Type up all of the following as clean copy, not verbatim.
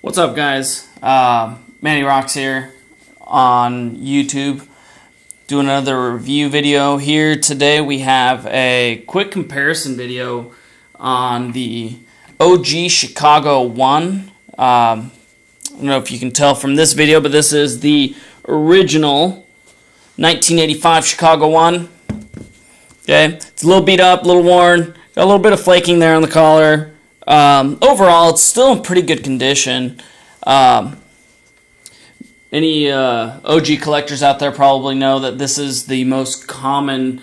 What's up, guys? Manny Rocks here on YouTube, doing another review video here. Today we have a quick comparison video on the OG Chicago 1. I don't know if you can tell from this video, but this is the original 1985 Chicago 1. Okay, it's a little beat up, a little worn, got a little bit of flaking there on the collar. Overall, it's still in pretty good condition. Any OG collectors out there probably know that this is the most common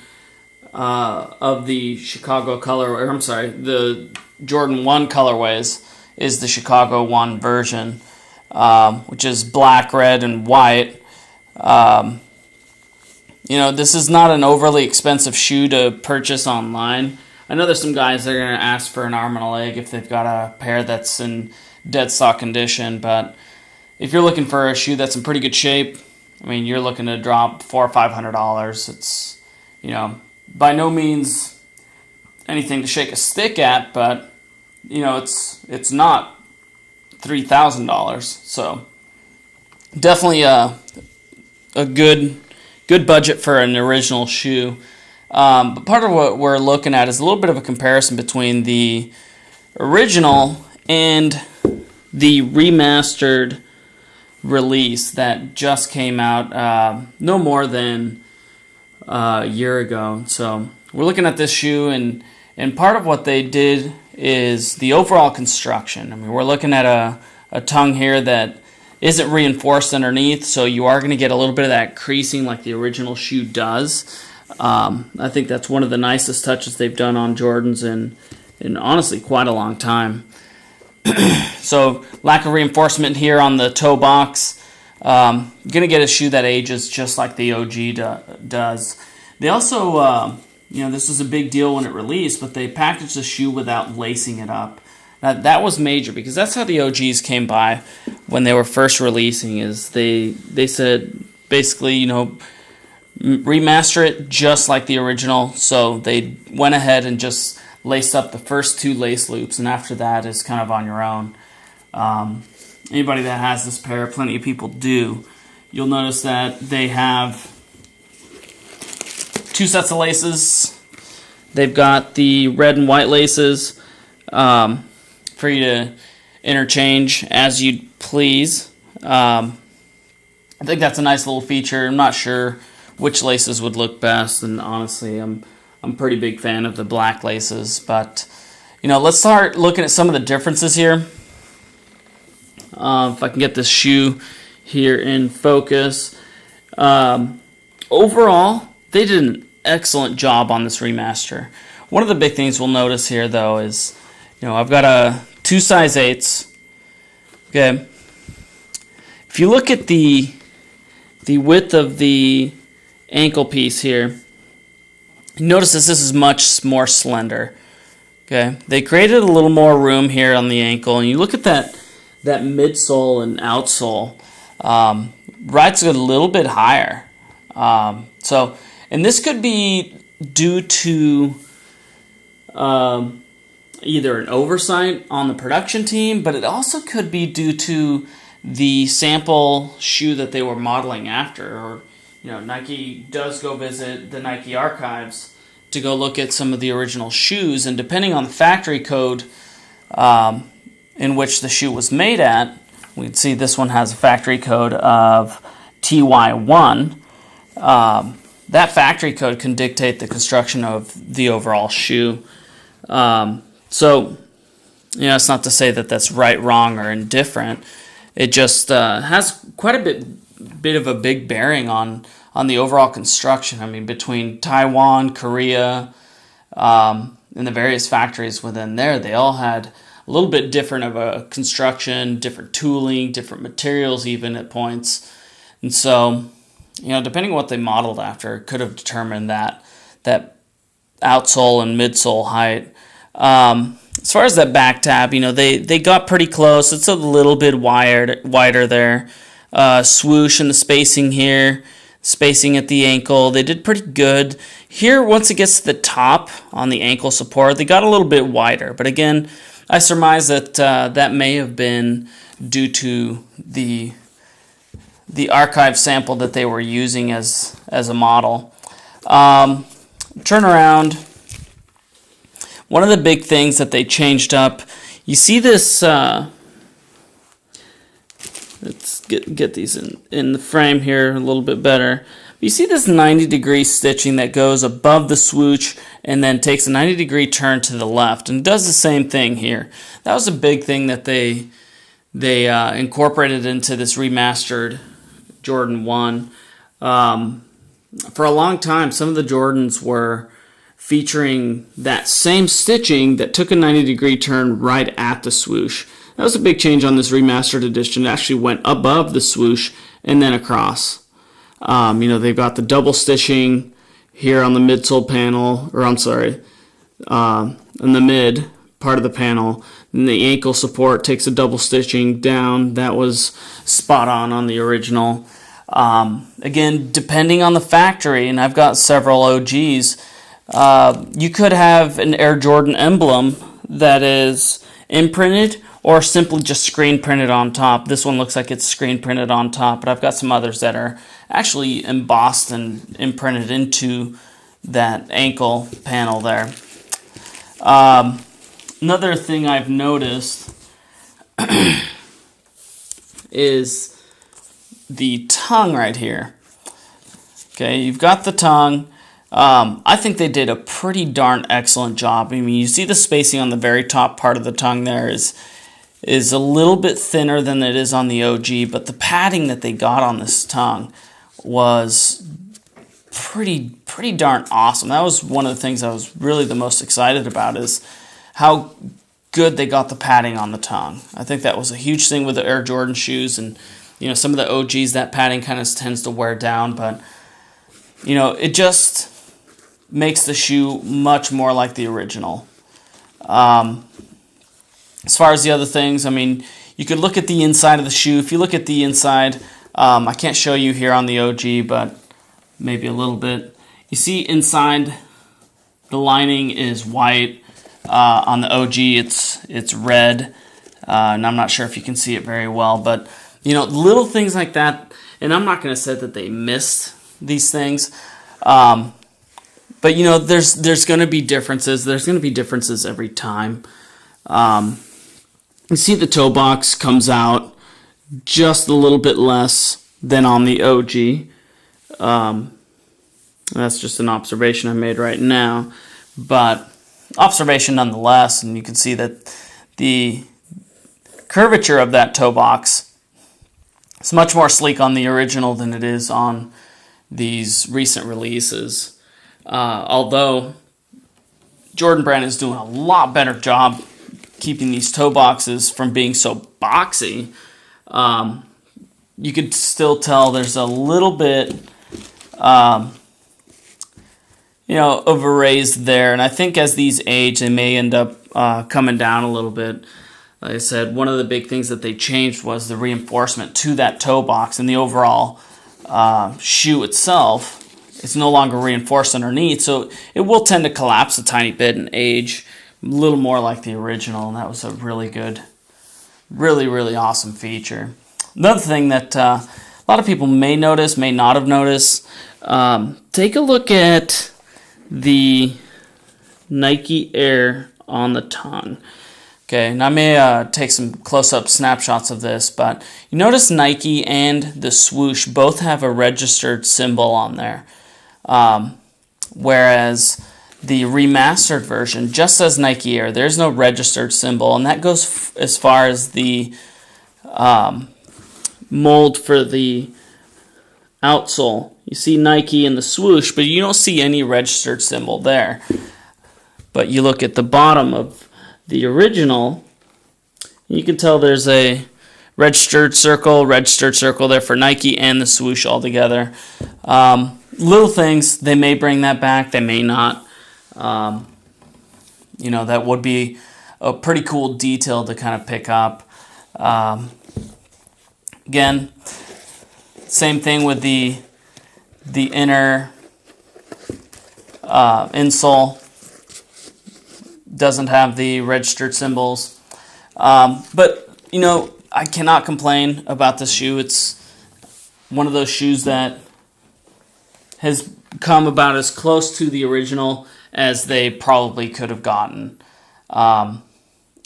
of the Chicago color, or I'm sorry, the Jordan 1 colorways is the Chicago 1 version, which is black, red, and white. This is not an overly expensive shoe to purchase online. I know there's some guys that are going to ask for an arm and a leg if they've got a pair that's in dead stock condition, but if you're looking for a shoe that's in pretty good shape, I mean, you're looking to drop $400 or $500. It's, by no means anything to shake a stick at, but, it's not $3,000. So definitely a good budget for an original shoe. But part of what we're looking at is a little bit of a comparison between the original and the remastered release that just came out no more than a year ago. So we're looking at this shoe, and part of what they did is the overall construction. I mean, we're looking at a tongue here that isn't reinforced underneath, so you are going to get a little bit of that creasing like the original shoe does. I think that's one of the nicest touches they've done on Jordans in honestly quite a long time. So lack of reinforcement here on the toe box. Gonna get a shoe that ages just like the OG does. They also, this was a big deal when it released, but they packaged the shoe without lacing it up. Now, that was major because that's how the OGs came by when they were first releasing. Is they said basically, remaster it just like the original. So they went ahead and just laced up the first two lace loops, and after that is kind of on your own. Anybody that has this pair, plenty of people do, you'll notice that they have two sets of laces. They've got the red and white laces for you to interchange as you please. I think that's a nice little feature. I'm not sure which laces would look best, and honestly, I'm a pretty big fan of the black laces. But let's start looking at some of the differences here. If I can get this shoe here in focus. Overall, they did an excellent job on this remaster. One of the big things we'll notice here, though, is I've got a 2 size 8s. Okay, if you look at the width of the ankle piece here, notice this is much more slender. Okay, they created a little more room here on the ankle, and you look at that midsole and outsole, right's a little bit higher. And this could be due to either an oversight on the production team, but it also could be due to the sample shoe that they were modeling after. Or Nike does go visit the Nike archives to go look at some of the original shoes, and depending on the factory code in which the shoe was made at, we'd see this one has a factory code of TY1. That factory code can dictate the construction of the overall shoe. So it's not to say that that's right, wrong, or indifferent. It just has quite a bit of a big bearing on the overall construction. I mean, between Taiwan, Korea, and the various factories within there, they all had a little bit different of a construction, different tooling, different materials even at points. And so, depending on what they modeled after, could have determined that outsole and midsole height. As far as that back tab, they got pretty close. It's a little bit wider there. Swoosh and the spacing here, spacing at the ankle, they did pretty good. Here, once it gets to the top on the ankle support, they got a little bit wider. But again, I surmise that that may have been due to the archive sample that they were using as a model. Turn around. One of the big things that they changed up, you see this, let's get these in the frame here a little bit better. You see this 90-degree stitching that goes above the swoosh and then takes a 90-degree turn to the left, and does the same thing here. That was a big thing that they incorporated into this remastered Jordan 1. For a long time, some of the Jordans were featuring that same stitching that took a 90-degree turn right at the swoosh. That was a big change on this remastered edition. It actually went above the swoosh and then across. They've got the double stitching here on the midsole panel, or I'm sorry, in the mid part of the panel. And the ankle support takes a double stitching down. That was spot on the original. Again, depending on the factory, and I've got several OGs, you could have an Air Jordan emblem that is imprinted or simply just screen printed on top. This one looks like it's screen printed on top, but I've got some others that are actually embossed and imprinted into that ankle panel there. Another thing I've noticed is the tongue right here. Okay, you've got the tongue. I think they did a pretty darn excellent job. I mean, you see the spacing on the very top part of the tongue there is a little bit thinner than it is on the OG, but the padding that they got on this tongue was pretty darn awesome. That was one of the things I was really the most excited about, is how good they got the padding on the tongue. I think that was a huge thing with the Air Jordan shoes, and some of the OGs, that padding kind of tends to wear down, but it just makes the shoe much more like the original. As far as the other things, I mean, you could look at the inside of the shoe. If you look at the inside, I can't show you here on the OG, but maybe a little bit. You see inside, the lining is white. On the OG, it's red, and I'm not sure if you can see it very well, but little things like that. And I'm not going to say that they missed these things, but there's going to be differences. There's going to be differences every time. You see the toe box comes out just a little bit less than on the OG. That's just an observation I made right now, but observation nonetheless. And you can see that the curvature of that toe box is much more sleek on the original than it is on these recent releases. Although Jordan Brand is doing a lot better job keeping these toe boxes from being so boxy, you could still tell there's a little bit of a raise there. And I think as these age, they may end up coming down a little bit. Like I said, one of the big things that they changed was the reinforcement to that toe box, and the overall shoe itself is no longer reinforced underneath, so it will tend to collapse a tiny bit and age a little more like the original, and that was a really good, really awesome feature. Another thing that a lot of people may notice, may not have noticed, take a look at the Nike Air on the tongue. Okay, and I may take some close-up snapshots of this, but you notice Nike and the swoosh both have a registered symbol on there, whereas the remastered version just says Nike Air. There's no registered symbol, and that goes as far as the mold for the outsole. You see Nike in the swoosh, but you don't see any registered symbol there. But you look at the bottom of the original, you can tell there's a registered circle there for Nike and the swoosh all together. Little things, they may bring that back, they may not. That would be a pretty cool detail to kind of pick up. Again, same thing with the inner insole. Doesn't have the registered symbols. But, you know, I cannot complain about this shoe. It's one of those shoes that has come about as close to the original as they probably could have gotten.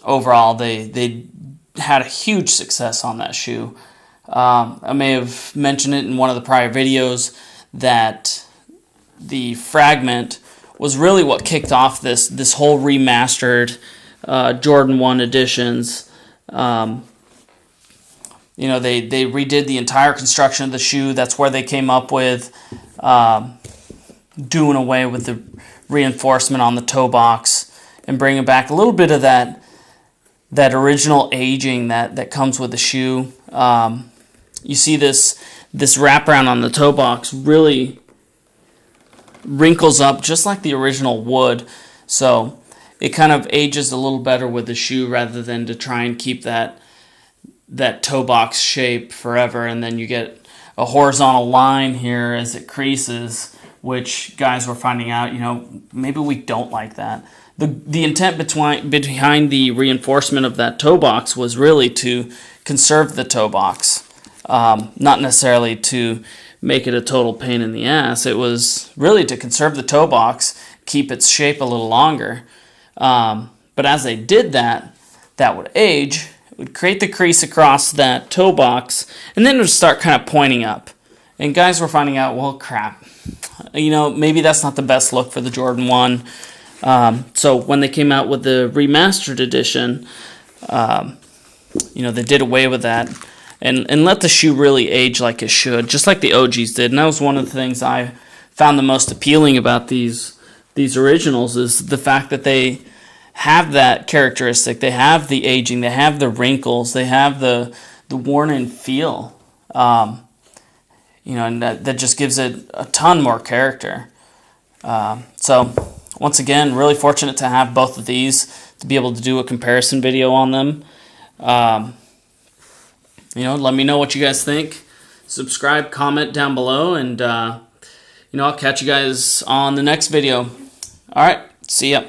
Overall, they had a huge success on that shoe. I may have mentioned it in one of the prior videos that the fragment was really what kicked off this whole remastered Jordan 1 editions. You know, they redid the entire construction of the shoe. That's where they came up with doing away with the reinforcement on the toe box and bringing back a little bit of that original aging that comes with the shoe. You see this wraparound on the toe box really wrinkles up just like the original would, so it kind of ages a little better with the shoe rather than to try and keep that toe box shape forever, and then you get a horizontal line here as it creases, which guys were finding out, you know, maybe we don't like that. The intent behind the reinforcement of that toe box was really to conserve the toe box, not necessarily to make it a total pain in the ass. It was really to conserve the toe box, keep its shape a little longer. But as they did that would age. It would create the crease across that toe box, and then it would start kind of pointing up. And guys were finding out, well, crap, you know, maybe that's not the best look for the Jordan 1. So when they came out with the remastered edition, you know, they did away with that and let the shoe really age like it should, just like the OGs did. And that was one of the things I found the most appealing about these originals, is the fact that they have that characteristic. They have the aging, they have the wrinkles, they have the worn-in feel. You know, and that just gives it a ton more character. So once again, really fortunate to have both of these to be able to do a comparison video on them. You know, let me know what you guys think. Subscribe, comment down below, and you know, I'll catch you guys on the next video. All right, see ya.